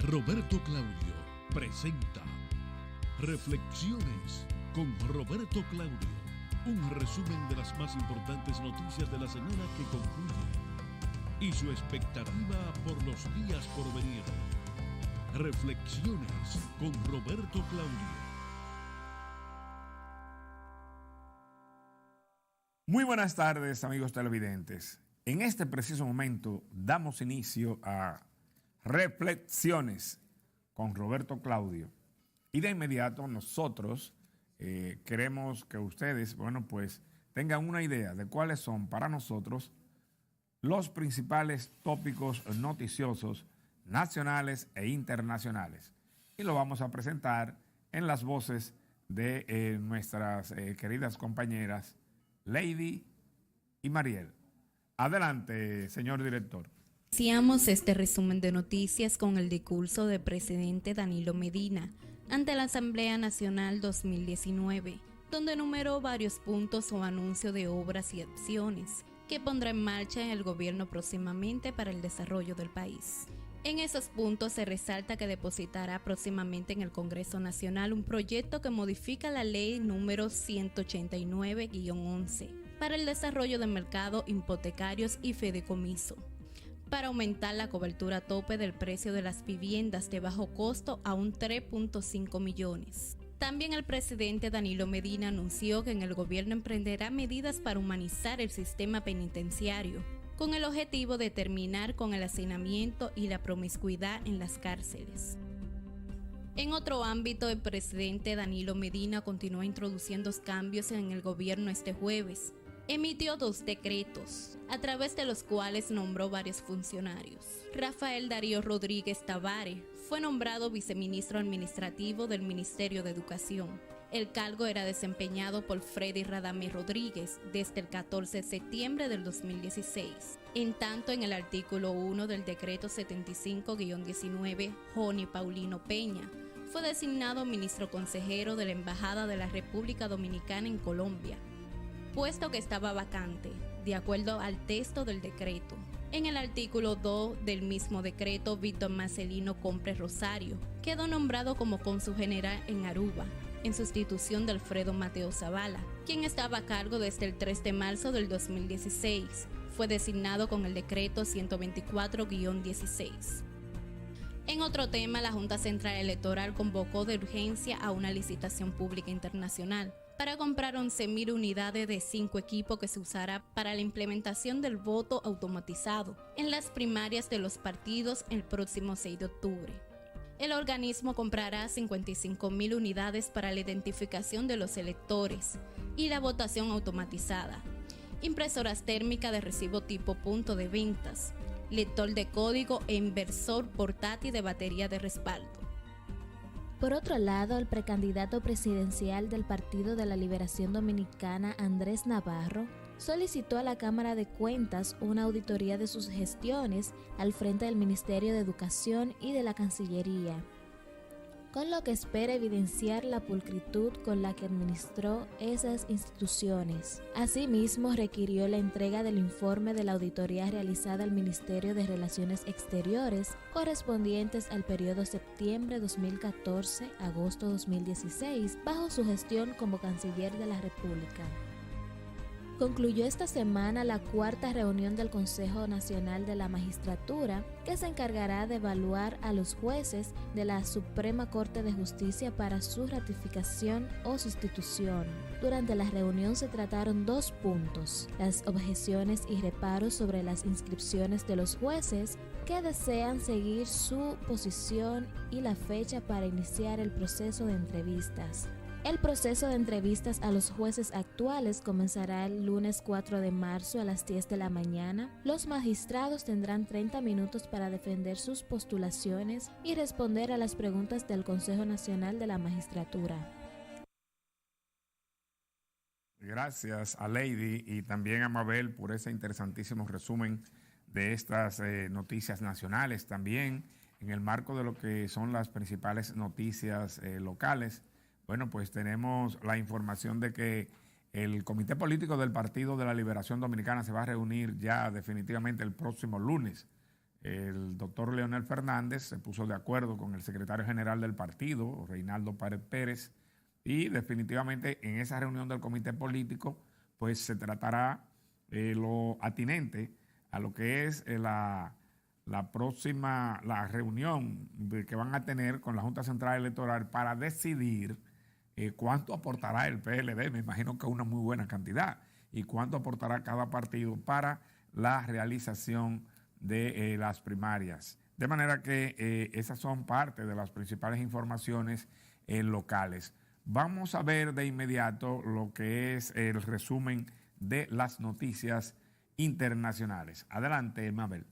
Roberto Claudio presenta Reflexiones con Roberto Claudio, un resumen de las más importantes noticias de la semana que concluye y su expectativa por los días por venir. Reflexiones con Roberto Claudio. Muy buenas tardes, amigos televidentes. En este preciso momento damos inicio a Reflexiones con Roberto Claudio. Y de inmediato nosotros queremos que ustedes, pues tengan una idea de cuáles son para nosotros los principales tópicos noticiosos nacionales e internacionales. Y lo vamos a presentar en las voces de nuestras queridas compañeras Lady y Mariel. Adelante, señor director. Iniciamos este resumen de noticias con el discurso del presidente Danilo Medina ante la Asamblea Nacional 2019, donde enumeró varios puntos o anuncios de obras y acciones que pondrá en marcha el gobierno próximamente para el desarrollo del país. En esos puntos se resalta que depositará próximamente en el Congreso Nacional un proyecto que modifica la ley número 189-11 para el desarrollo de mercados hipotecarios y fideicomiso, para aumentar la cobertura tope del precio de las viviendas de bajo costo a un 3.5 millones. También el presidente Danilo Medina anunció que en el gobierno emprenderá medidas para humanizar el sistema penitenciario, con el objetivo de terminar con el hacinamiento y la promiscuidad en las cárceles. En otro ámbito, el presidente Danilo Medina continuó introduciendo cambios en el gobierno este jueves. Emitió 2 decretos, a través de los cuales nombró varios funcionarios. Rafael Darío Rodríguez Tavares fue nombrado viceministro administrativo del Ministerio de Educación. El cargo era desempeñado por Freddy Radamés Rodríguez desde el 14 de septiembre del 2016. En tanto, en el artículo 1 del decreto 75-19, Joni Paulino Peña fue designado ministro consejero de la Embajada de la República Dominicana en Colombia, puesto que estaba vacante, de acuerdo al texto del decreto. En el artículo 2 del mismo decreto, Víctor Marcelino Compre Rosario quedó nombrado como cónsul general en Aruba, en sustitución de Alfredo Mateo Zavala, quien estaba a cargo desde el 3 de marzo del 2016. Fue designado con el decreto 124-16. En otro tema, la Junta Central Electoral convocó de urgencia a una licitación pública internacional para comprar 11.000 unidades de 5 equipos que se usará para la implementación del voto automatizado en las primarias de los partidos el próximo 6 de octubre. El organismo comprará 55.000 unidades para la identificación de los electores y la votación automatizada, impresoras térmicas de recibo tipo punto de ventas, lector de código e inversor portátil de batería de respaldo. Por otro lado, el precandidato presidencial del Partido de la Liberación Dominicana, Andrés Navarro, solicitó a la Cámara de Cuentas una auditoría de sus gestiones al frente del Ministerio de Educación y de la Cancillería, con lo que espera evidenciar la pulcritud con la que administró esas instituciones. Asimismo, requirió la entrega del informe de la auditoría realizada al Ministerio de Relaciones Exteriores correspondientes al periodo septiembre 2014-agosto 2016, bajo su gestión como canciller de la República. Concluyó esta semana la 4ª reunión del Consejo Nacional de la Magistratura, que se encargará de evaluar a los jueces de la Suprema Corte de Justicia para su ratificación o sustitución. Durante la reunión se trataron 2 puntos: las objeciones y reparos sobre las inscripciones de los jueces que desean seguir su posición y la fecha para iniciar el proceso de entrevistas. El proceso de entrevistas a los jueces actuales comenzará el lunes 4 de marzo a las 10 de la mañana. Los magistrados tendrán 30 minutos para defender sus postulaciones y responder a las preguntas del Consejo Nacional de la Magistratura. Gracias a Lady y también a Mabel por ese interesantísimo resumen de estas noticias nacionales. También en el marco de lo que son las principales noticias locales, pues tenemos la información de que el Comité Político del Partido de la Liberación Dominicana se va a reunir ya definitivamente el próximo lunes el doctor Leonel Fernández se puso de acuerdo con el secretario general del partido, Reinaldo Pared Pérez, y definitivamente en esa reunión del comité político pues se tratará lo atinente a lo que es la reunión que van a tener con la Junta Central Electoral para decidir cuánto aportará el PLD, me imagino que una muy buena cantidad, y cuánto aportará cada partido para la realización de las primarias. De manera que esas son parte de las principales informaciones locales. Vamos a ver de inmediato lo que es el resumen de las noticias internacionales. Adelante, Mabel.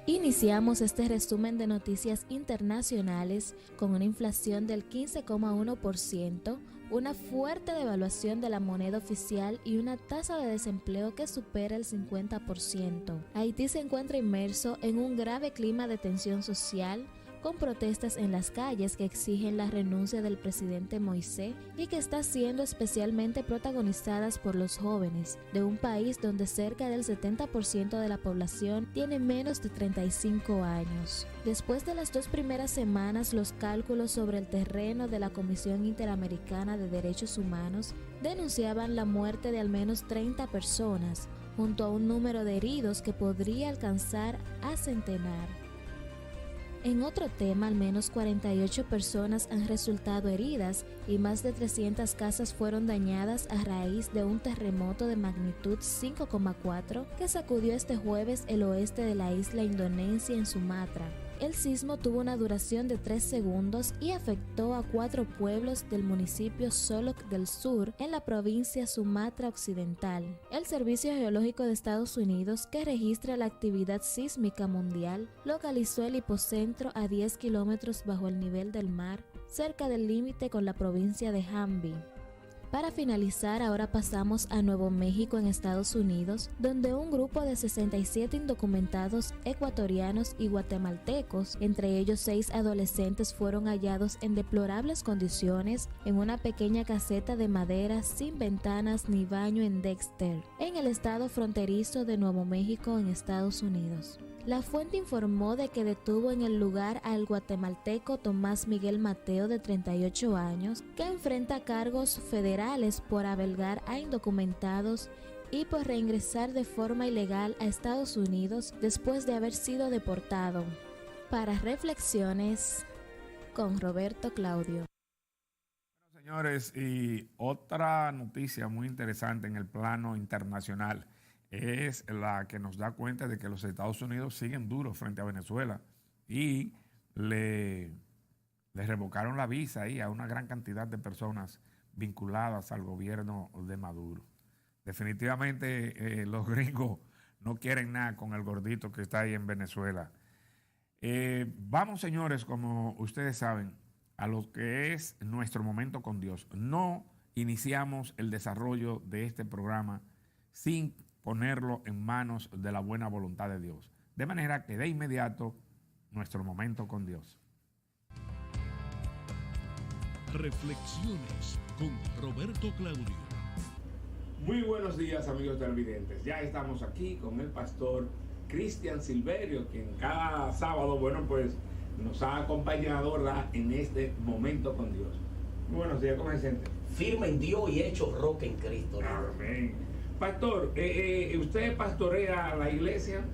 Iniciamos este resumen de noticias internacionales con una inflación del 15,1%, una fuerte devaluación de la moneda oficial y una tasa de desempleo que supera el 50%. Haití se encuentra inmerso en un grave clima de tensión social, con protestas en las calles que exigen la renuncia del presidente Moisés y que está siendo especialmente protagonizadas por los jóvenes, de un país donde cerca del 70% de la población tiene menos de 35 años. Después de las 2 primeras semanas, los cálculos sobre el terreno de la Comisión Interamericana de Derechos Humanos denunciaban la muerte de al menos 30 personas, junto a un número de heridos que podría alcanzar a centenar. En otro tema, al menos 48 personas han resultado heridas y más de 300 casas fueron dañadas a raíz de un terremoto de magnitud 5,4 que sacudió este jueves el oeste de la isla Indonesia en Sumatra. El sismo tuvo una duración de 3 segundos y afectó a 4 pueblos del municipio Solok del Sur en la provincia Sumatra Occidental. El Servicio Geológico de Estados Unidos, que registra la actividad sísmica mundial, localizó el hipocentro a 10 kilómetros bajo el nivel del mar, cerca del límite con la provincia de Hamby. Para finalizar, ahora pasamos a Nuevo México en Estados Unidos, donde un grupo de 67 indocumentados ecuatorianos y guatemaltecos, entre ellos 6 adolescentes, fueron hallados en deplorables condiciones en una pequeña caseta de madera sin ventanas ni baño en Dexter, en el estado fronterizo de Nuevo México en Estados Unidos. La fuente informó de que detuvo en el lugar al guatemalteco Tomás Miguel Mateo, de 38 años, que enfrenta cargos federales por albergar a indocumentados y por reingresar de forma ilegal a Estados Unidos después de haber sido deportado. Para Reflexiones, con Roberto Claudio. Bueno, señores, y otra noticia muy interesante en el plano internacional es la que nos da cuenta de que los Estados Unidos siguen duros frente a Venezuela y le revocaron la visa ahí a una gran cantidad de personas vinculadas al gobierno de Maduro. Definitivamente los gringos no quieren nada con el gordito que está ahí en Venezuela. Vamos, señores, como ustedes saben, a lo que es nuestro momento con Dios. No iniciamos el desarrollo de este programa sin ponerlo en manos de la buena voluntad de Dios. De manera que de inmediato, nuestro momento con Dios. Reflexiones con Roberto Claudio. Muy buenos días, amigos televidentes. Ya estamos aquí con el pastor Cristian Silverio, quien cada sábado, bueno, pues nos ha acompañado, ¿verdad?, en este momento con Dios. Muy buenos días, ¿cómo se siente? Firme en Dios y hecho roca en Cristo. Amén. Pastor, ¿usted pastorea la iglesia?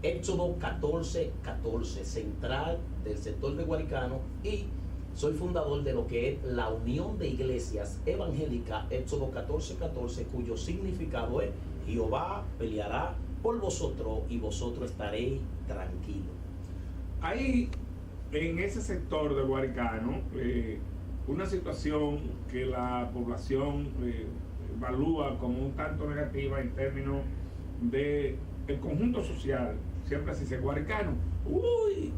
Éxodo 14:14, central del sector de Guaricano, y soy fundador de lo que es la Unión de Iglesias Evangélicas Éxodo 14:14, cuyo significado es: Jehová peleará por vosotros y vosotros estaréis tranquilos. Hay en ese sector de Guaricano una situación que la población evalúa como un tanto negativa en términos de el conjunto social. Siempre se dice Guaricano, uy,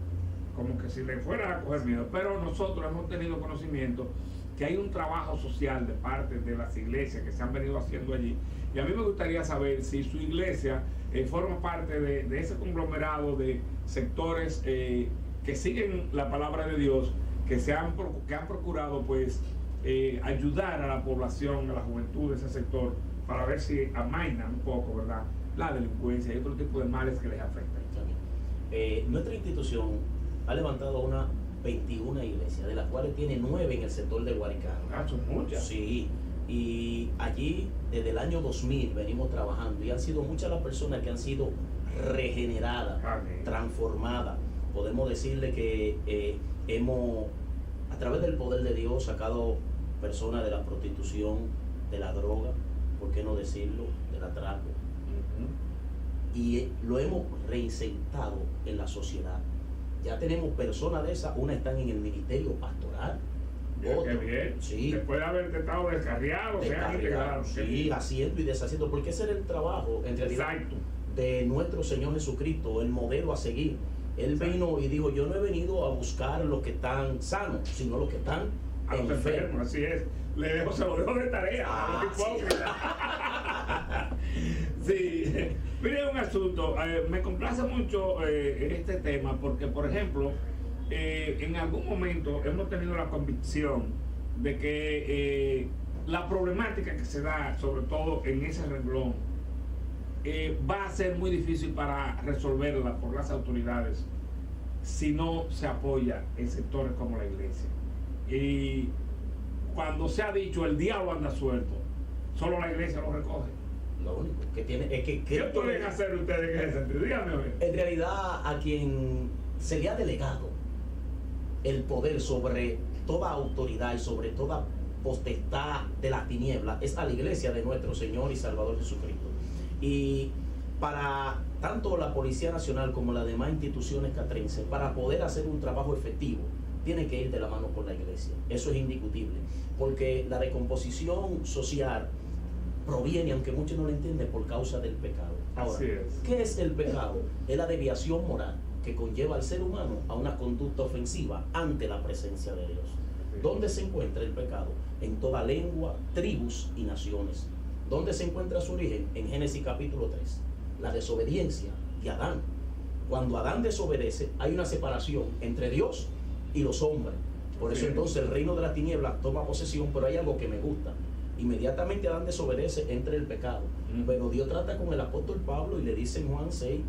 como que si le fuera a coger miedo, pero nosotros hemos tenido conocimiento que hay un trabajo social de parte de las iglesias que se han venido haciendo allí, y a mí me gustaría saber si su iglesia forma parte de ese conglomerado de sectores que siguen la palabra de Dios, que han procurado pues ayudar a la población, a la juventud de ese sector, para ver si amainan un poco, ¿verdad?, la delincuencia y otro tipo de males que les afectan. nuestra institución ha levantado unas 21 iglesias, de las cuales tiene 9 en el sector de Guaricano. Son muchas. Sí, y allí desde el año 2000 venimos trabajando y han sido muchas las personas que han sido regeneradas, transformadas. Podemos decirle que hemos, a través del poder de Dios, sacado personas de la prostitución, de la droga, ¿por qué no decirlo?, del atraco. Y lo hemos reinsertado en la sociedad. Ya tenemos personas de esas, unas están en el ministerio pastoral. Qué bien. Sí. Después de haber estado descarriado, se han integrado. Sí, haciendo y deshaciendo, porque ese era el trabajo, en realidad, de nuestro Señor Jesucristo, el modelo a seguir. Él vino y dijo, yo no he venido a buscar los que están sanos, sino los que están enfermos. Así es. Se lo dejo de tarea. Sí. Mire un asunto, me complace mucho este tema, porque, por ejemplo, en algún momento hemos tenido la convicción de que la problemática que se da, sobre todo en ese renglón, va a ser muy difícil para resolverla por las autoridades si no se apoya en sectores como la iglesia. Y cuando se ha dicho el diablo anda suelto, solo la iglesia lo recoge. Lo único que tiene es que... ¿Qué pueden hacer ustedes en ese sentido? Dígame. En realidad, a quien se le ha delegado el poder sobre toda autoridad y sobre toda potestad de las tinieblas es a la iglesia de nuestro Señor y Salvador Jesucristo. Y para tanto la Policía Nacional como las demás instituciones catrenses, para poder hacer un trabajo efectivo, tiene que ir de la mano con la iglesia. Eso es indiscutible, porque la descomposición social proviene, aunque muchos no lo entienden, por causa del pecado. Ahora, ¿qué es el pecado? Es la desviación moral que conlleva al ser humano a una conducta ofensiva ante la presencia de Dios. ¿Dónde se encuentra el pecado? En toda lengua, tribus y naciones. ¿Dónde se encuentra su origen? En Génesis capítulo 3. La desobediencia de Adán. Cuando Adán desobedece, hay una separación entre Dios y los hombres. Por eso entonces el reino de las tinieblas toma posesión, pero hay algo que me gusta. Inmediatamente Adán desobedece, entra el pecado. Pero Dios trata con el apóstol Pablo y le dice en Juan 6,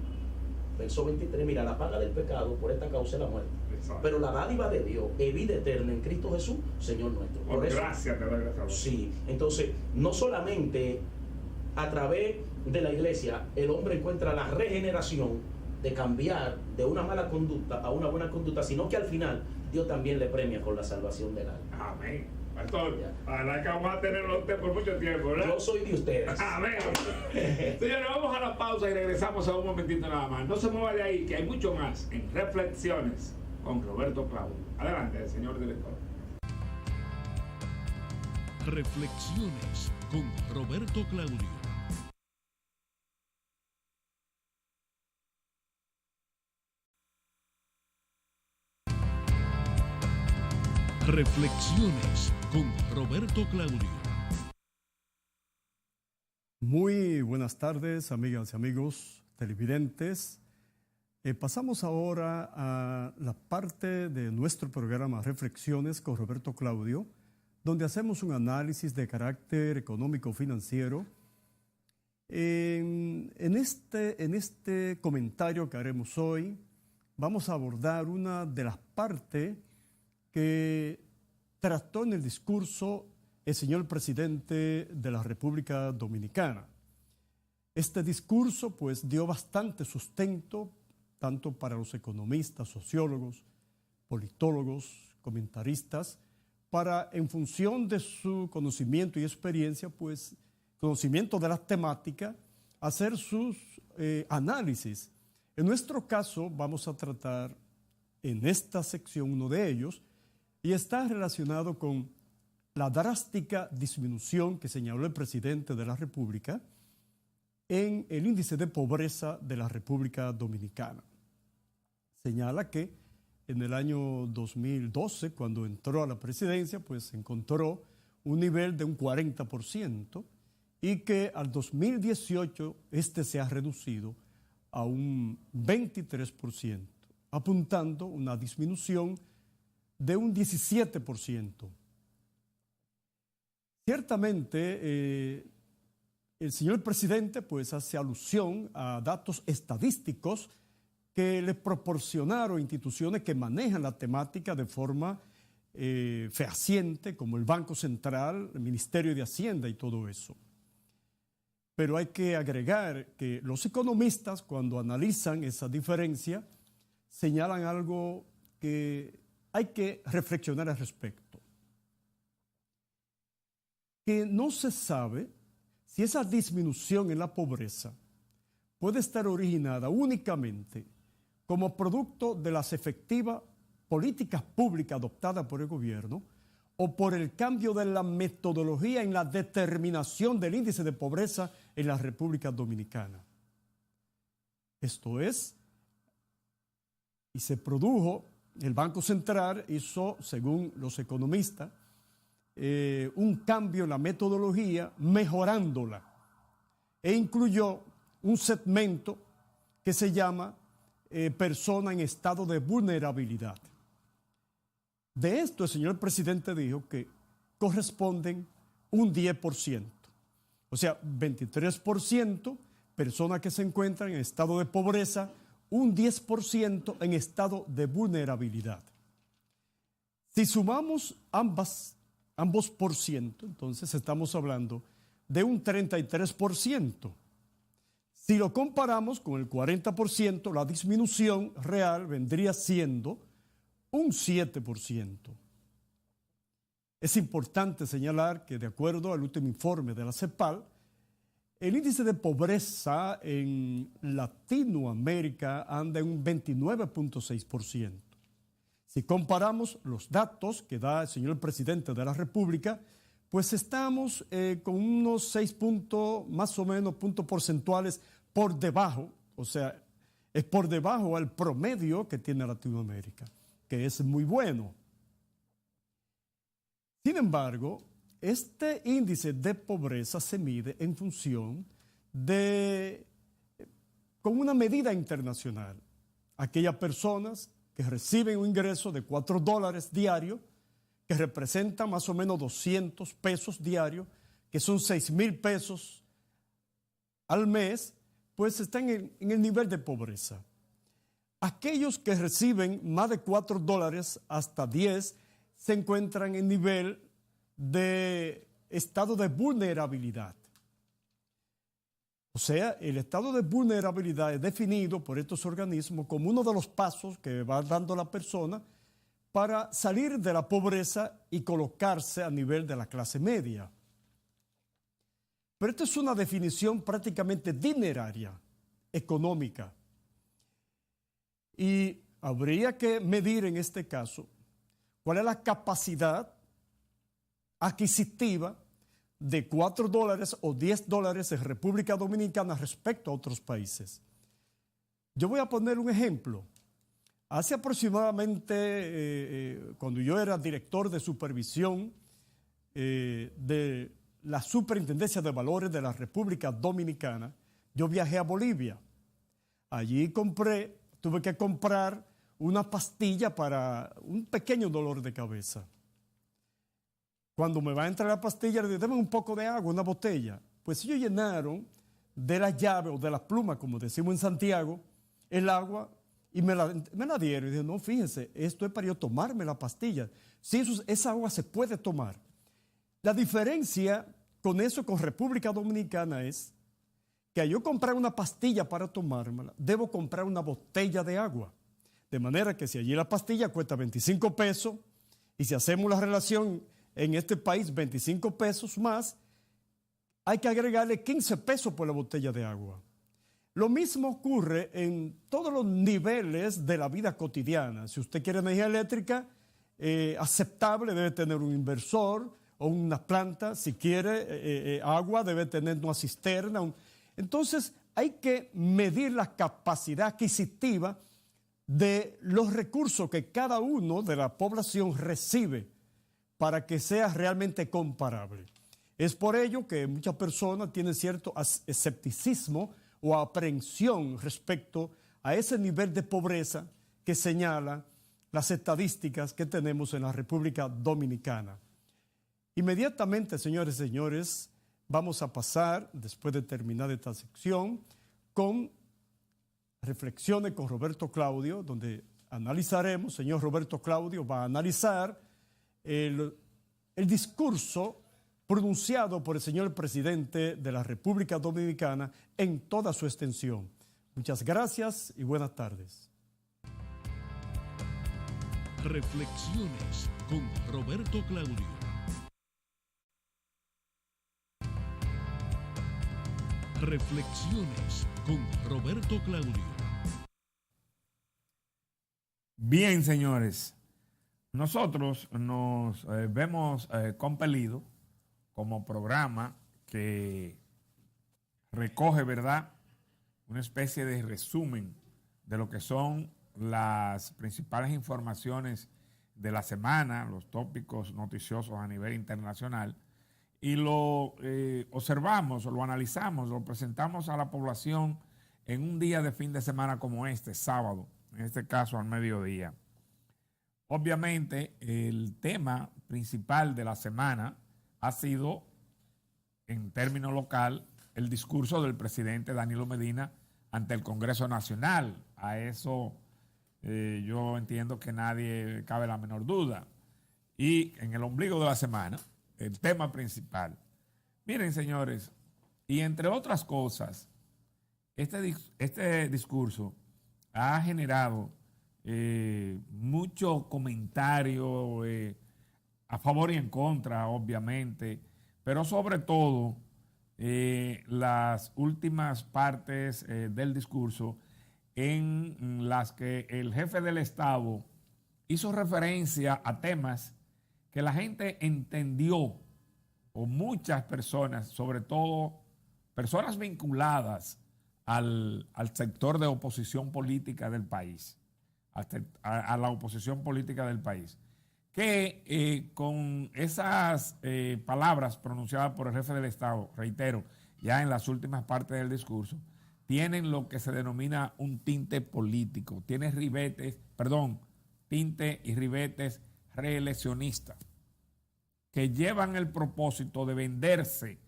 verso 23, mira, la paga del pecado por esta causa es la muerte. Exacto. Pero la dádiva de Dios es vida eterna en Cristo Jesús, Señor nuestro. Por eso, gracias, te doy gracias. Sí, entonces, no solamente a través de la iglesia el hombre encuentra la regeneración de cambiar de una mala conducta a una buena conducta, sino que al final Dios también le premia con la salvación del alma. Amén. Pastor, ojalá que vamos a tenerlo a usted por mucho tiempo, ¿verdad? Yo soy de ustedes. Amén. Señores, vamos a la pausa y regresamos a un momentito nada más. No se mueva de ahí, que hay mucho más en Reflexiones con Roberto Claudio. Adelante, señor director. Reflexiones con Roberto Claudio. Reflexiones con Roberto Claudio. Muy buenas tardes, amigas y amigos televidentes. Pasamos ahora a la parte de nuestro programa Reflexiones con Roberto Claudio, donde hacemos un análisis de carácter económico-financiero. En este comentario que haremos hoy, vamos a abordar una de las partes que trató en el discurso el señor presidente de la República Dominicana. Este discurso pues dio bastante sustento tanto para los economistas, sociólogos, politólogos, comentaristas, para en función de su conocimiento y experiencia, pues conocimiento de la temática, hacer sus análisis. En nuestro caso vamos a tratar en esta sección uno de ellos, y está relacionado con la drástica disminución que señaló el presidente de la República en el índice de pobreza de la República Dominicana. Señala que en el año 2012, cuando entró a la presidencia, pues encontró un nivel de un 40% y que al 2018 este se ha reducido a un 23%, apuntando una disminución de un 17%. Ciertamente, el señor presidente pues hace alusión a datos estadísticos que le proporcionaron instituciones que manejan la temática de forma fehaciente, como el Banco Central, el Ministerio de Hacienda y todo eso. Pero hay que agregar que los economistas, cuando analizan esa diferencia, señalan algo que hay que reflexionar al respecto. Que no se sabe si esa disminución en la pobreza puede estar originada únicamente como producto de las efectivas políticas públicas adoptadas por el gobierno o por el cambio de la metodología en la determinación del índice de pobreza en la República Dominicana. Esto es, y se produjo, el Banco Central hizo, según los economistas, un cambio en la metodología, mejorándola, e incluyó un segmento que se llama persona en estado de vulnerabilidad. De esto el señor presidente dijo que corresponden un 10%, o sea, 23% personas que se encuentran en estado de pobreza, un 10% en estado de vulnerabilidad. Si sumamos ambos por ciento, entonces estamos hablando de un 33%. Si lo comparamos con el 40%, la disminución real vendría siendo un 7%. Es importante señalar que, de acuerdo al último informe de la CEPAL, el índice de pobreza en Latinoamérica anda en un 29.6%. Si comparamos los datos que da el señor presidente de la República, pues estamos con unos 6 puntos, más o menos, puntos porcentuales por debajo, o sea, es por debajo al promedio que tiene Latinoamérica, que es muy bueno. Sin embargo, este índice de pobreza se mide en función con una medida internacional. Aquellas personas que reciben un ingreso de $4 diarios, que representan más o menos 200 pesos diarios, que son 6,000 pesos al mes, pues están en el nivel de pobreza. Aquellos que reciben más de $4 hasta 10 se encuentran en nivel de estado de vulnerabilidad. O sea, el estado de vulnerabilidad es definido por estos organismos como uno de los pasos que va dando la persona para salir de la pobreza y colocarse a nivel de la clase media. Pero esta es una definición prácticamente dineraria, económica. Y habría que medir en este caso cuál es la capacidad adquisitiva de $4 o $10 en República Dominicana respecto a otros países. Yo voy a poner un ejemplo. Hace aproximadamente, cuando yo era director de supervisión de la Superintendencia de Valores de la República Dominicana, yo viajé a Bolivia. Allí tuve que comprar una pastilla para un pequeño dolor de cabeza. Cuando me va a entrar la pastilla, le digo, dame un poco de agua, una botella. Pues ellos llenaron de la llave o de la pluma, como decimos en Santiago, el agua y me la dieron. Y dije, no, fíjense, esto es para yo tomarme la pastilla. Sí, esa agua se puede tomar. La diferencia con eso, con República Dominicana, es que al yo comprar una pastilla para tomármela, debo comprar una botella de agua. De manera que si allí la pastilla cuesta 25 pesos y si hacemos la relación en este país 25 pesos más, hay que agregarle 15 pesos por la botella de agua. Lo mismo ocurre en todos los niveles de la vida cotidiana. Si usted quiere energía eléctrica aceptable, debe tener un inversor o una planta. Si quiere agua, debe tener una cisterna. Entonces, hay que medir la capacidad adquisitiva de los recursos que cada uno de la población recibe para que sea realmente comparable. Es por ello que muchas personas tienen cierto escepticismo o aprehensión respecto a ese nivel de pobreza que señalan las estadísticas que tenemos en la República Dominicana. Inmediatamente, señores y señores, vamos a pasar, después de terminar esta sección, con Reflexiones con Roberto Claudio, donde analizaremos, señor Roberto Claudio va a analizar el discurso pronunciado por el señor presidente de la República Dominicana en toda su extensión. Muchas gracias y buenas tardes. Reflexiones con Roberto Claudio. Reflexiones con Roberto Claudio. Bien, señores, nosotros nos vemos compelidos como programa que recoge, ¿verdad?, una especie de resumen de lo que son las principales informaciones de la semana, los tópicos noticiosos a nivel internacional, y lo observamos, lo analizamos, lo presentamos a la población en un día de fin de semana como este, sábado, en este caso al mediodía. Obviamente, el tema principal de la semana ha sido, en términos local, el discurso del presidente Danilo Medina ante el Congreso Nacional. A eso yo entiendo que nadie cabe la menor duda. Y en el ombligo de la semana, el tema principal. Miren, señores, y entre otras cosas, este discurso ha generado mucho comentario a favor y en contra, obviamente, pero sobre todo las últimas partes del discurso en las que el jefe del Estado hizo referencia a temas que la gente entendió, o muchas personas, sobre todo personas vinculadas al sector de oposición política del país, a la oposición política del país, que con esas palabras pronunciadas por el jefe del Estado, reitero, ya en las últimas partes del discurso, tienen lo que se denomina un tinte político, tiene tinte y ribetes reeleccionistas, que llevan el propósito de venderse,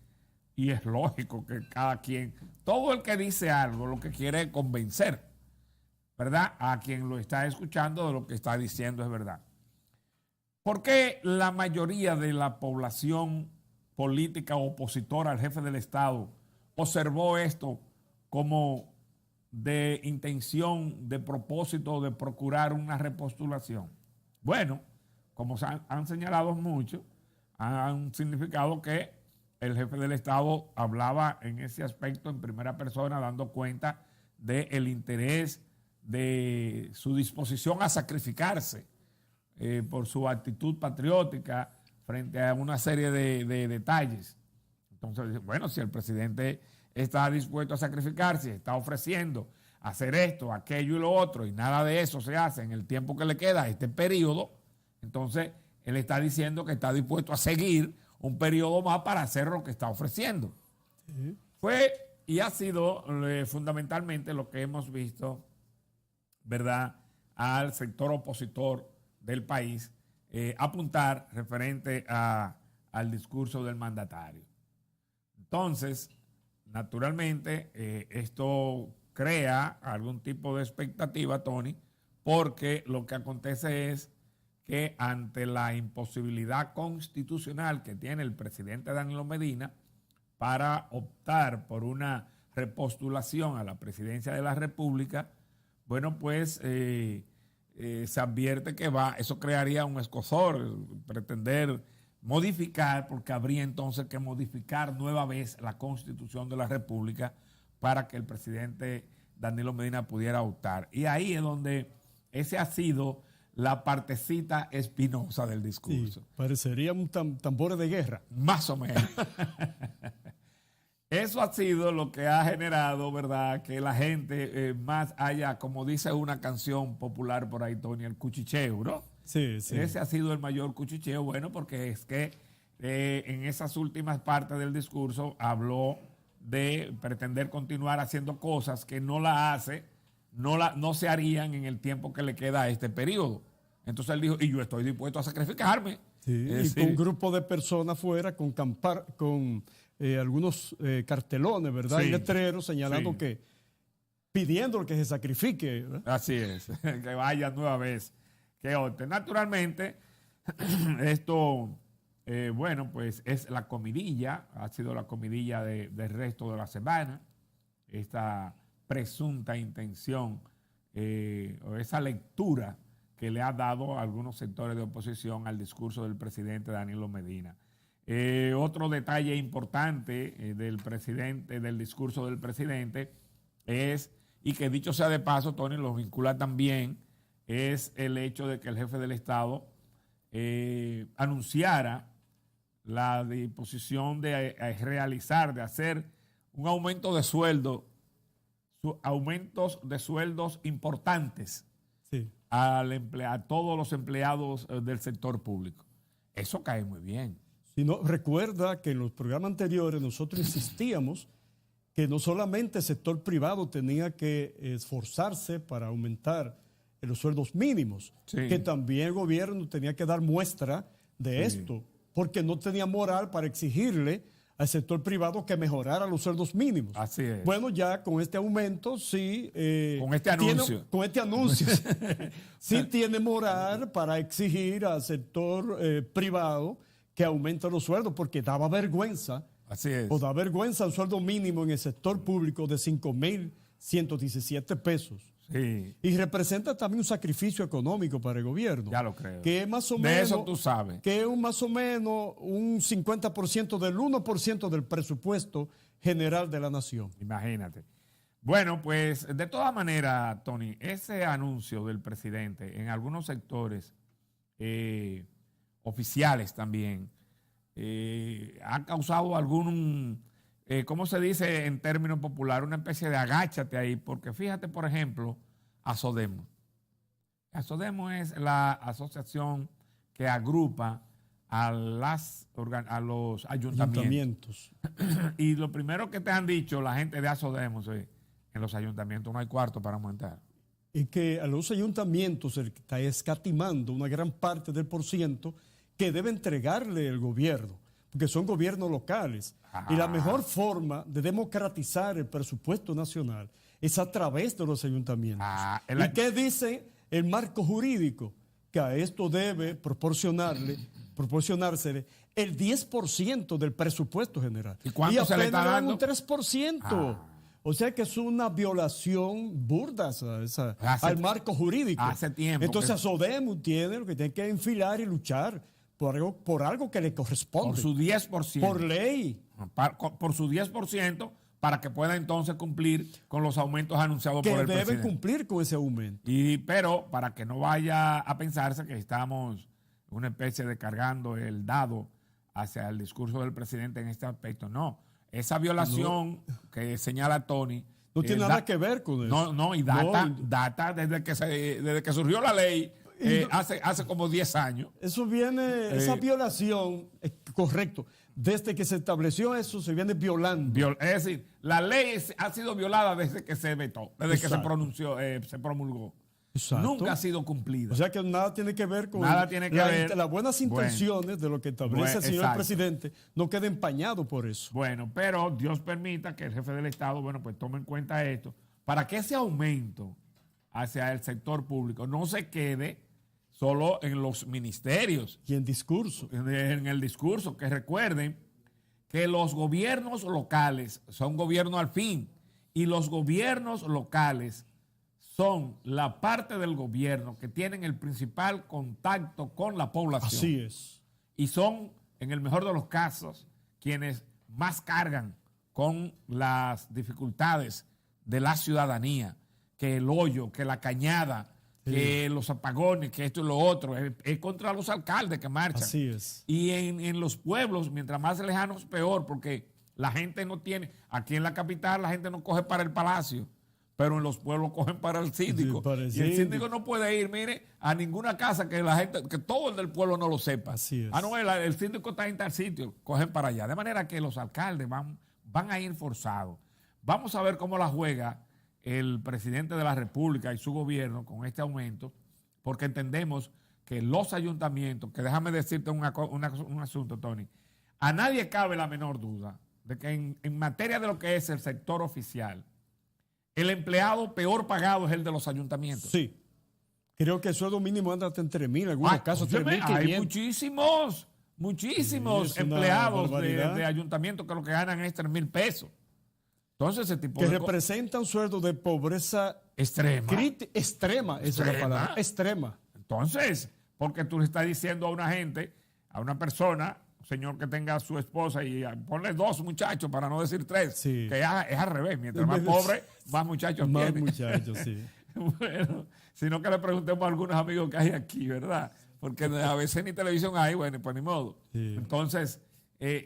y es lógico que cada quien, todo el que dice algo, lo que quiere es convencer, ¿verdad?, a quien lo está escuchando de lo que está diciendo es verdad. ¿Por qué la mayoría de la población política opositora al jefe del Estado observó esto como de intención, de propósito de procurar una repostulación? Bueno, como han señalado muchos, han significado que el jefe del Estado hablaba en ese aspecto en primera persona, dando cuenta del interés, de su disposición a sacrificarse por su actitud patriótica frente a una serie de detalles. Entonces, bueno, si el presidente está dispuesto a sacrificarse, está ofreciendo hacer esto, aquello y lo otro, y nada de eso se hace en el tiempo que le queda, este periodo, entonces él está diciendo que está dispuesto a seguir un periodo más para hacer lo que está ofreciendo. Sí. Fue y ha sido fundamentalmente lo que hemos visto, ¿verdad?, al sector opositor del país apuntar referente al discurso del mandatario. Entonces, naturalmente, esto crea algún tipo de expectativa, Tony, porque lo que acontece es que ante la imposibilidad constitucional que tiene el presidente Danilo Medina para optar por una repostulación a la presidencia de la República, bueno, pues se advierte que eso crearía un escozor, pretender modificar, porque habría entonces que modificar nueva vez la Constitución de la República para que el presidente Danilo Medina pudiera optar. Y ahí es donde ese ha sido la partecita espinosa del discurso. Sí, parecería un tambor de guerra. Más o menos. Eso ha sido lo que ha generado, ¿verdad?, que la gente más haya, como dice una canción popular por ahí, Tony, el cuchicheo, ¿no? Sí, sí. Ese ha sido el mayor cuchicheo, bueno, porque es que en esas últimas partes del discurso habló de pretender continuar haciendo cosas que no se harían en el tiempo que le queda a este periodo. Entonces él dijo, y yo estoy dispuesto a sacrificarme. Sí, y con un grupo de personas fuera, con algunos cartelones, ¿verdad? Sí, y letreros señalando que pidiendo que se sacrifique, ¿verdad? Así es, que vaya nueva vez que otra. Naturalmente, esto, bueno, pues es la comidilla, ha sido la comidilla del resto de la semana, esta presunta intención o esa lectura que le ha dado a algunos sectores de oposición al discurso del presidente Danilo Medina. Otro detalle importante del discurso del presidente es, y que dicho sea de paso, Tony, lo vincula también, es el hecho de que el jefe del Estado anunciara la disposición de realizar, de hacer un aumento de sueldo, aumentos de sueldos importantes Sí. a todos los empleados del sector público. Eso cae muy bien. Si no, recuerda que en los programas anteriores nosotros insistíamos que no solamente el sector privado tenía que esforzarse para aumentar los sueldos mínimos, Sí. que también el gobierno tenía que dar muestra de esto, porque no tenía moral para exigirle al sector privado que mejorara los sueldos mínimos. Así es. Bueno, ya con este aumento, sí. Con este anuncio. Con este anuncio, sí tiene moral para exigir al sector privado que aumente los sueldos, porque daba vergüenza. Así es. O da vergüenza un sueldo mínimo en el sector público de 5.117 pesos. Sí, Y representa también un sacrificio económico para el gobierno. ya lo creo. Que es más o De menos. eso tú sabes. Que es más o menos un 50% del 1% del presupuesto general de la nación. Imagínate. Bueno, pues de todas maneras, Tony, ese anuncio del presidente en algunos sectores oficiales también ha causado algún, ¿cómo se dice en términos populares? Una especie de agáchate ahí, porque fíjate, por ejemplo, ASODEMO. ASODEMO es la asociación que agrupa a los ayuntamientos. Y lo primero que te han dicho la gente de ASODEMO es, en los ayuntamientos no hay cuarto para aumentar. Y que a los ayuntamientos se está escatimando una gran parte del porciento que debe entregarle el gobierno, porque son gobiernos locales. Y la mejor forma de democratizar el presupuesto nacional es a través de los ayuntamientos. ¿Y qué dice el marco jurídico? Que a esto debe proporcionársele el 10% del presupuesto general. ¿Y cuánto se le está apenas dan dando? un 3%. O sea que es una violación burda al marco jurídico. Hace tiempo. Entonces ASODEMO tiene lo que tiene que enfilar y luchar por algo que le corresponde. Por su 10%. Por ley. Por su 10%, para que pueda entonces cumplir con los aumentos anunciados por el Que presidente. deben cumplir con ese aumento. Pero para que no vaya a pensarse que estamos una especie de cargando el dado hacia el discurso del presidente en este aspecto, no. Esa violación que señala Tony no tiene nada que ver con eso. No, y data desde que surgió la ley hace como 10 años. Eso viene, esa violación, correcto, desde que se estableció eso se viene violando. Es decir, la ley ha sido violada desde que se vetó, desde que se promulgó. Exacto. Nunca ha sido cumplida. O sea que nada tiene que ver con las buenas intenciones de lo que establece el señor presidente, no quede empañado por eso. Bueno, pero Dios permita que el jefe del Estado, pues tome en cuenta esto, para que ese aumento hacia el sector público no se quede solo en los ministerios. Y en discurso. En el discurso, que recuerden que los gobiernos locales son gobiernos al fin, y los gobiernos locales son la parte del gobierno que tienen el principal contacto con la población. Así es. Y son, en el mejor de los casos, quienes más cargan con las dificultades de la ciudadanía, que el hoyo, que la cañada, que los apagones, que esto y lo otro. Es contra los alcaldes que marchan. Así es. Y en los pueblos, mientras más lejanos, peor, porque la gente no tiene, aquí en la capital la gente no coge para el palacio, pero en los pueblos cogen para el síndico. Sí, para el y el síndico no puede ir, mire, a ninguna casa que la gente, que todo el del pueblo no lo sepa. Así es. No, el síndico está en tal sitio, cogen para allá. De manera que los alcaldes van a ir forzados. Vamos a ver cómo la juega el presidente de la República y su gobierno con este aumento, porque entendemos que los ayuntamientos, que déjame decirte un asunto, Tony, a nadie cabe la menor duda de que en materia de lo que es el sector oficial, el empleado peor pagado es el de los ayuntamientos. Sí. Creo que el sueldo mínimo anda hasta en 3.000, en algunos casos 3.500. Hay muchísimos Sí, es una empleados barbaridad. de ayuntamientos que lo que ganan es 3.000 pesos. Entonces ese tipo Que de representa un sueldo de pobreza extrema. extrema, esa es la Extrema. palabra, extrema. Entonces, porque tú le estás diciendo a una gente, a una persona, un señor que tenga a su esposa y ponle 2 muchachos, para no decir 3, Sí. que es al revés, mientras más pobre, más muchachos Más tiene. muchachos, sí. Bueno, sino que le preguntemos a algunos amigos que hay aquí, ¿verdad? Porque a veces ni televisión hay, bueno, pues ni modo. Sí. Entonces,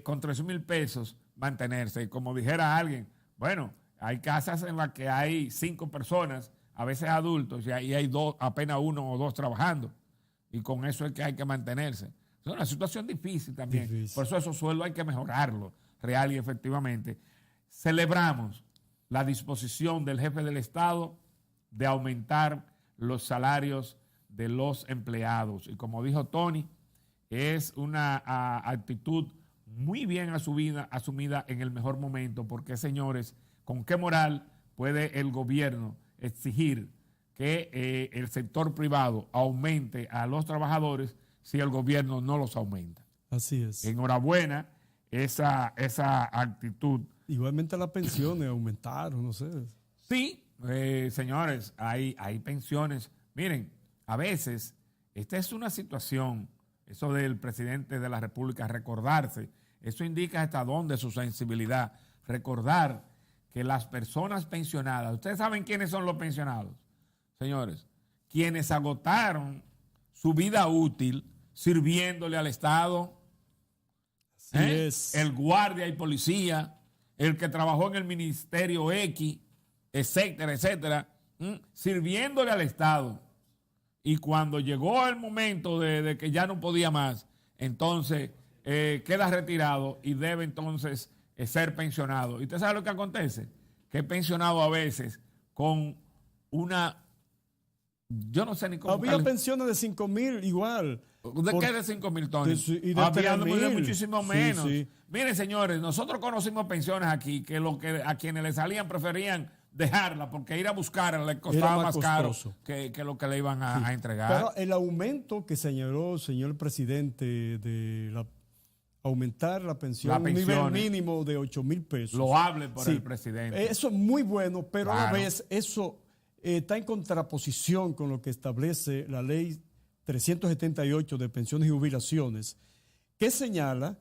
con 3.000 pesos mantenerse. Y como dijera alguien, bueno, hay casas en las que hay 5 personas, a veces adultos, y ahí hay apenas 1 o 2 trabajando. Y con eso es que hay que mantenerse. Es una situación difícil también. Difícil. Por eso esos sueldos hay que mejorarlos, real y efectivamente. Celebramos la disposición del jefe del Estado de aumentar los salarios de los empleados. Y como dijo Tony, es una actitud muy bien asumida en el mejor momento, porque, señores, ¿con qué moral puede el gobierno exigir que el sector privado aumente a los trabajadores si el gobierno no los aumenta? Así es. Enhorabuena esa actitud. Igualmente las pensiones aumentaron, no sé. Sí, señores, hay pensiones. Miren, a veces esta es una situación, eso del presidente de la República, recordarse, eso indica hasta dónde su sensibilidad, recordar que las personas pensionadas, ¿ustedes saben quiénes son los pensionados? Señores, quienes agotaron su vida útil sirviéndole al Estado, Así es. el guardia y policía, el que trabajó en el Ministerio X, etcétera, etcétera, sirviéndole al Estado. Y cuando llegó el momento de que ya no podía más, entonces queda retirado y debe entonces ser pensionado. ¿Y usted sabe lo que acontece? Que es pensionado a veces con una... Yo no sé ni cómo... Había pensiones de 5.000 igual. ¿De qué de 5.000 tonos? Y de Había 3.000. de muchísimo Sí, menos. sí. Miren, señores, nosotros conocimos pensiones aquí que a quienes le salían preferían dejarla porque ir a buscarla le costaba más más caro costoso. que lo que le iban a entregar. Pero el aumento que señaló el señor presidente de aumentar la pensión a un nivel pensiones. mínimo de 8.000 pesos. Loable por Sí, el presidente. Eso es muy bueno, pero a la Claro. vez eso está en contraposición con lo que establece la ley 378 de pensiones y jubilaciones, que señala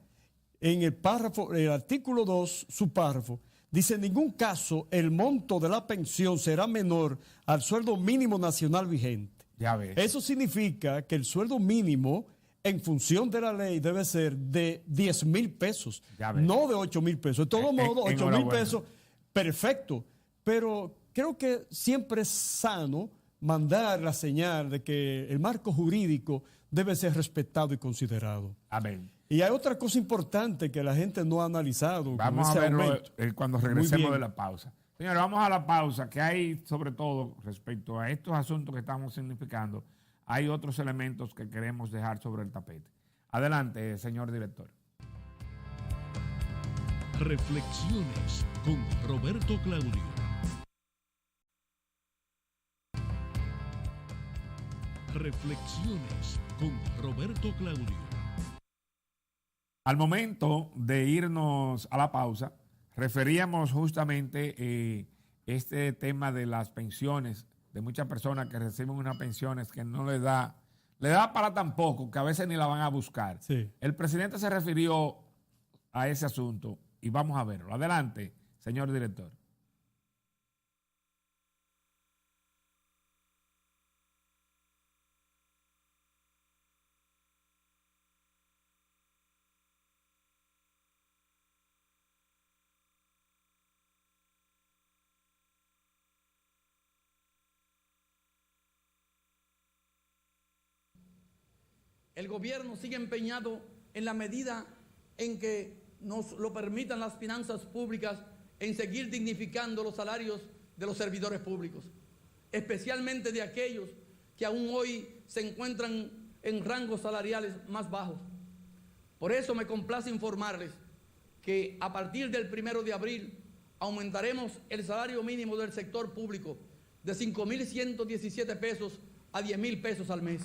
en el artículo 2, su párrafo, dice: en ningún caso el monto de la pensión será menor al sueldo mínimo nacional vigente. Ya ves. Eso significa que el sueldo mínimo, en función de la ley, debe ser de 10.000 pesos, Ya ves. no de 8.000 pesos. De todos modos, 8.000 enhorabuena. pesos, perfecto. Pero creo que siempre es sano mandar la señal de que el marco jurídico debe ser respetado y considerado. Amén. Y hay otra cosa importante que la gente no ha analizado. con Vamos ese a verlo aumento. cuando Muy regresemos bien. de la pausa. Señores, vamos a la pausa, que hay, sobre todo, respecto a estos asuntos que estamos significando, hay otros elementos que queremos dejar sobre el tapete. Adelante, señor director. Reflexiones con Roberto Claudio. Reflexiones con Roberto Claudio. Al momento de irnos a la pausa, referíamos justamente este tema de las pensiones, de muchas personas que reciben unas pensiones que no les da para tan poco, que a veces ni la van a buscar. Sí. El presidente se refirió a ese asunto y vamos a verlo. Adelante, señor director. El gobierno sigue empeñado en la medida en que nos lo permitan las finanzas públicas en seguir dignificando los salarios de los servidores públicos, especialmente de aquellos que aún hoy se encuentran en rangos salariales más bajos. Por eso me complace informarles que a partir del 1 de abril aumentaremos el salario mínimo del sector público de 5.117 pesos a 10.000 pesos al mes.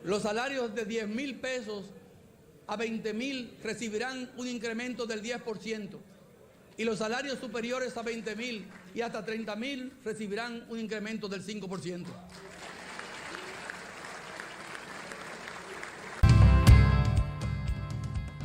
Los salarios de 10.000 pesos a 20.000 recibirán un incremento del 10%, y los salarios superiores a 20.000 y hasta 30.000 recibirán un incremento del 5%.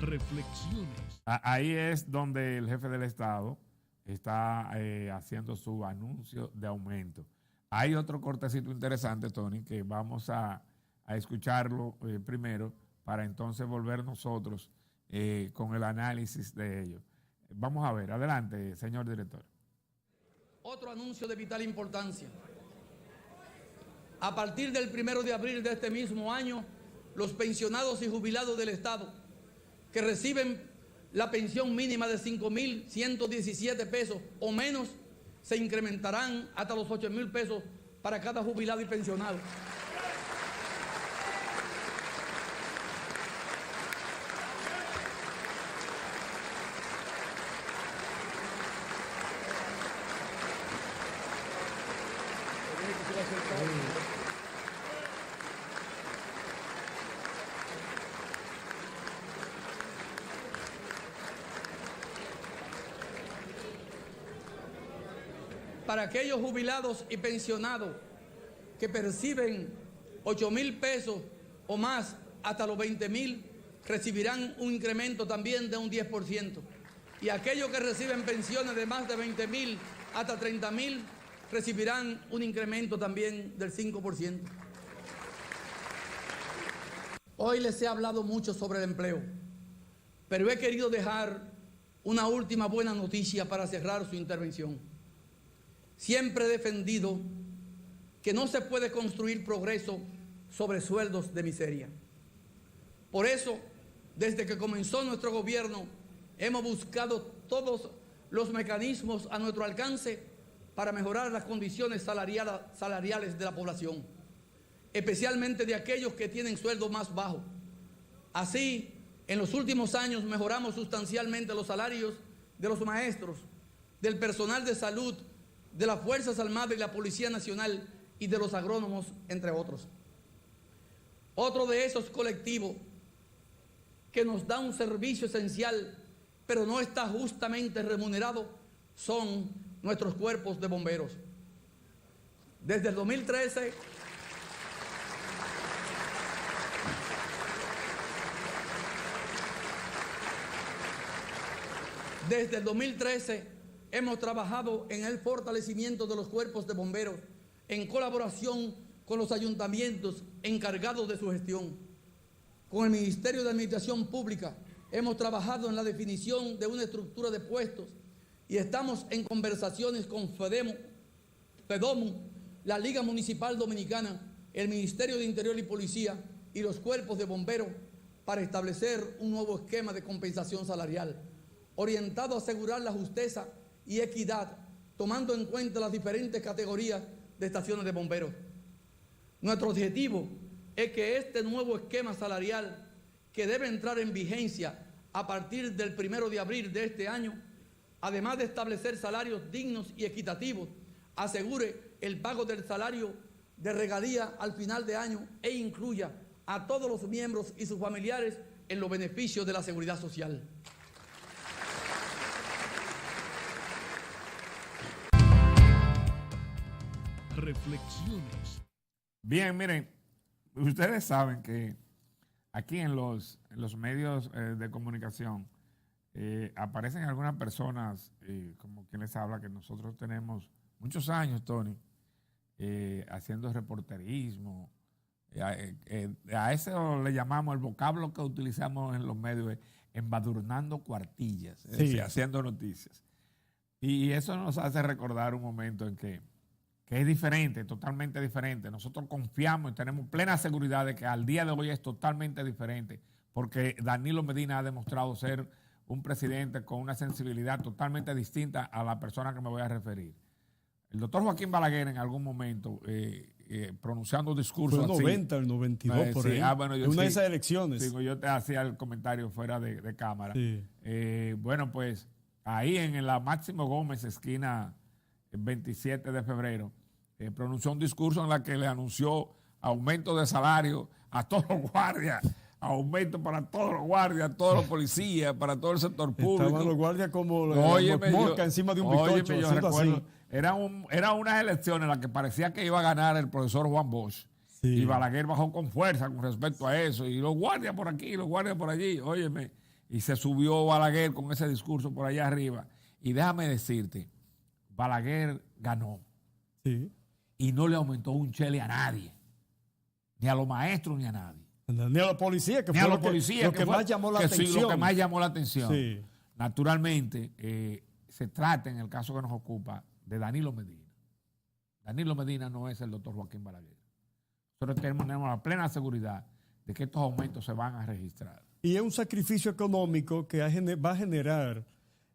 Reflexiones. Ahí es donde el jefe del Estado está haciendo su anuncio de aumento. Hay otro cortecito interesante, Tony, que vamos a escucharlo primero para entonces volver nosotros con el análisis de ello. Vamos a ver, adelante, señor director. Otro anuncio de vital importancia. A partir del 1 de abril de este mismo año, los pensionados y jubilados del Estado que reciben la pensión mínima de 5.117 pesos o menos se incrementarán hasta los 8.000 pesos para cada jubilado y pensionado. Para aquellos jubilados y pensionados que perciben 8.000 pesos o más hasta los 20.000, recibirán un incremento también de un 10%. Y aquellos que reciben pensiones de más de 20.000 hasta 30.000, recibirán un incremento también del 5%. Hoy les he hablado mucho sobre el empleo, pero he querido dejar una última buena noticia para cerrar su intervención. Siempre he defendido que no se puede construir progreso sobre sueldos de miseria. Por eso, desde que comenzó nuestro gobierno, hemos buscado todos los mecanismos a nuestro alcance para mejorar las condiciones salariales de la población, especialmente de aquellos que tienen sueldos más bajos. Así, en los últimos años mejoramos sustancialmente los salarios de los maestros, del personal de salud, de las Fuerzas Armadas y la Policía Nacional y de los agrónomos, entre otros. Otro de esos colectivos que nos da un servicio esencial, pero no está justamente remunerado, son nuestros cuerpos de bomberos. Desde el 2013, hemos trabajado en el fortalecimiento de los cuerpos de bomberos en colaboración con los ayuntamientos encargados de su gestión. Con el Ministerio de Administración Pública hemos trabajado en la definición de una estructura de puestos y estamos en conversaciones con FEDOMU, la Liga Municipal Dominicana, el Ministerio de Interior y Policía y los cuerpos de bomberos para establecer un nuevo esquema de compensación salarial orientado a asegurar la justeza y equidad, tomando en cuenta las diferentes categorías de estaciones de bomberos. Nuestro objetivo es que este nuevo esquema salarial, que debe entrar en vigencia a partir del 1 de abril de este año, además de establecer salarios dignos y equitativos, asegure el pago del salario de regalía al final de año e incluya a todos los miembros y sus familiares en los beneficios de la seguridad social. Reflexiones. Bien, miren, ustedes saben que aquí en los medios de comunicación aparecen algunas personas, como quien les habla, que nosotros tenemos muchos años, Tony, haciendo reporterismo, A eso le llamamos el vocablo que utilizamos en los medios, embadurnando cuartillas, es decir, haciendo noticias. Y eso nos hace recordar un momento en que es diferente, totalmente diferente. Nosotros confiamos y tenemos plena seguridad de que al día de hoy es totalmente diferente, porque Danilo Medina ha demostrado ser un presidente con una sensibilidad totalmente distinta a la persona que me voy a referir. El doctor Joaquín Balaguer en algún momento, pronunciando discursos así. Fue el 90, el 92 por ahí. Bueno, en una de esas elecciones. Digo, yo te hacía el comentario fuera de cámara. Sí. Bueno, pues ahí en la Máximo Gómez, esquina 27 de febrero, pronunció un discurso en la que le anunció aumento de salario a todos los guardias, aumento para todos los guardias, todos los policías, para todo el sector público. Estaban los guardias como mosca encima de un bizcocho. Yo recuerdo, era unas elecciones en las que parecía que iba a ganar el profesor Juan Bosch. Sí. Y Balaguer bajó con fuerza con respecto a eso. Y los guardias por aquí, los guardias por allí. Óyeme. Y se subió Balaguer con ese discurso por allá arriba. Y déjame decirte, Balaguer ganó. Sí. Y no le aumentó un chele a nadie. Ni a los maestros ni a nadie. Ni a la policía, que fue lo que más llamó la atención. Sí, lo que más llamó la atención. Sí. Naturalmente, se trata en el caso que nos ocupa de Danilo Medina. Danilo Medina no es el doctor Joaquín Balaguer. Nosotros tenemos la plena seguridad de que estos aumentos se van a registrar. Y es un sacrificio económico que va a generar,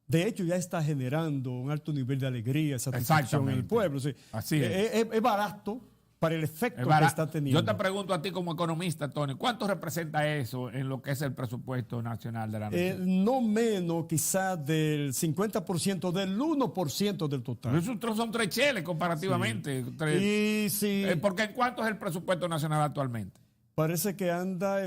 de hecho ya está generando un alto nivel de alegría, satisfacción en el pueblo. Sí. Así es. Es barato para el efecto que está teniendo. Yo te pregunto a ti como economista, Tony, ¿cuánto representa eso en lo que es el presupuesto nacional de la nación? No menos quizás del 50%, del 1% del total. Esos son 3 cheles comparativamente. Sí. Sí. Porque ¿en cuánto es el presupuesto nacional actualmente? Parece que anda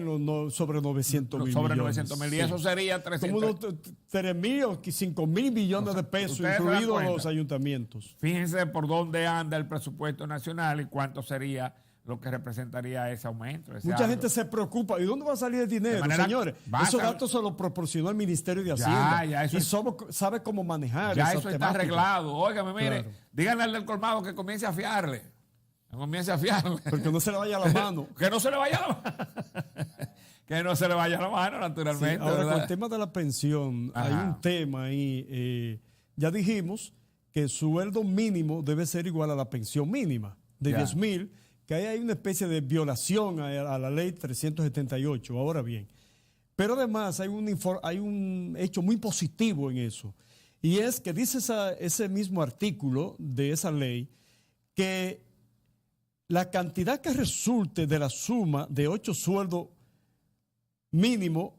sobre 900 mil Sobre 900 mil. Y eso sería 300. Como unos 3.000 o 5.000 millones de pesos, incluidos los ayuntamientos. Fíjense por dónde anda el presupuesto nacional y cuánto sería lo que representaría ese aumento. Mucha gente se preocupa. ¿Y dónde va a salir el dinero, señores? Esos datos se los proporcionó el Ministerio de Hacienda. Y sabe cómo manejar. Ya eso está arreglado. Óigame, mire, díganle al del colmado que comience a fiarle. Comience a fiarle. Porque no se le vaya la mano. Que no se le vaya la mano. Que no se le vaya la mano, naturalmente. Sí, ahora, con el tema de la pensión, hay un tema ahí. Ya dijimos que el sueldo mínimo debe ser igual a la pensión mínima de 10,000, que ahí hay una especie de violación a la ley 378. Ahora bien, pero además hay un hecho muy positivo en eso. Y es que dice ese mismo artículo de esa ley que la cantidad que resulte de la suma de 8 sueldos mínimos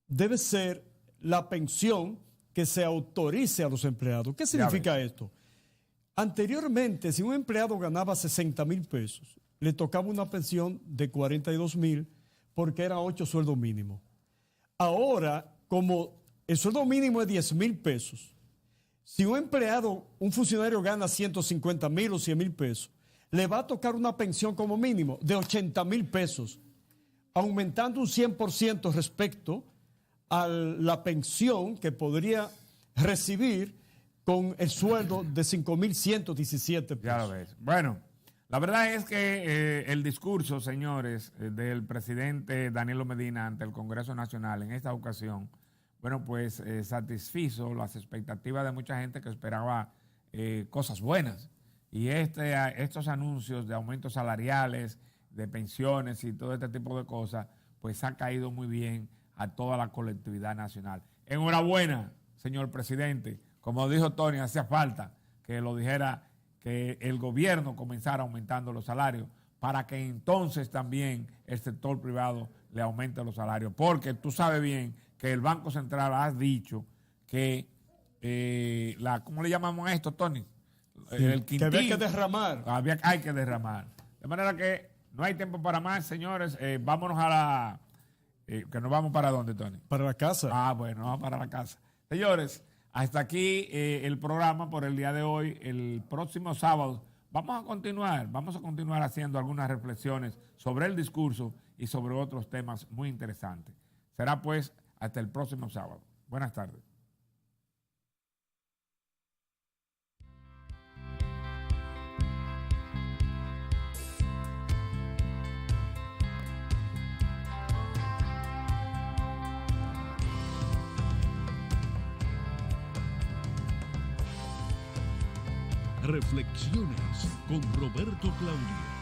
debe ser la pensión que se autorice a los empleados. ¿Qué significa esto? Anteriormente, si un empleado ganaba 60,000 pesos, le tocaba una pensión de 42,000 porque eran 8 sueldos mínimos. Ahora, como el sueldo mínimo es 10,000 pesos, si un empleado, un funcionario gana 150,000 o 100,000 pesos, le va a tocar una pensión como mínimo de 80,000 pesos, aumentando un 100% respecto a la pensión que podría recibir con el sueldo de 5,117 pesos. Ya lo ves. Bueno, la verdad es que el discurso, señores, del presidente Danilo Medina ante el Congreso Nacional en esta ocasión, bueno, pues satisfizo las expectativas de mucha gente que esperaba cosas buenas. Y estos anuncios de aumentos salariales, de pensiones y todo este tipo de cosas, pues ha caído muy bien a toda la colectividad nacional. Enhorabuena, señor presidente. Como dijo Tony, hacía falta que lo dijera, que el gobierno comenzara aumentando los salarios para que entonces también el sector privado le aumente los salarios. Porque tú sabes bien que el Banco Central ha dicho que ¿cómo le llamamos a esto, Tony? El quintil, que había que derramar. Hay que derramar. De manera que no hay tiempo para más, señores. Vámonos a que nos vamos para dónde, Tony. Para la casa. Bueno, vamos para la casa. Señores, hasta aquí el programa por el día de hoy. El próximo sábado vamos a continuar haciendo algunas reflexiones sobre el discurso y sobre otros temas muy interesantes. Será pues hasta el próximo sábado. Buenas tardes. Reflexiones con Roberto Claudio.